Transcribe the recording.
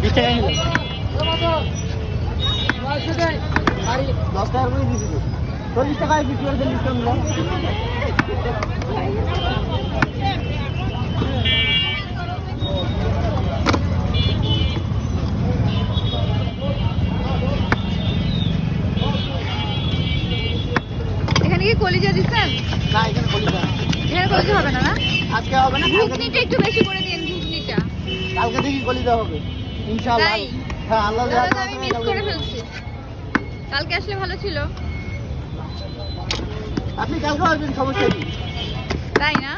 20 টাকা নিলাম। 10 টাকা করে দিয়েছি তো। 40 টাকায় বিক্রি করে দিন ডিসকাউন্ট দিলাম। এখানে কি কলিজা দিচ্ছেন? না এখানে কলিজা না। এখানে কলিজা হবে না না? আজকে হবে না, ঘুগনিটা একটু বেশি করে দিন, ঘুগনিটা। কালকে থেকে কলিজা হবে ইনশাআল্লাহ। তাই? হ্যাঁ আল্লাহ তাহলে তো যাতে আমি মিস করে ফেলছি। কালকে আসলে ভালো ছিল। আপনি কালকে আসবেন, সমস্যা কি? তাই না?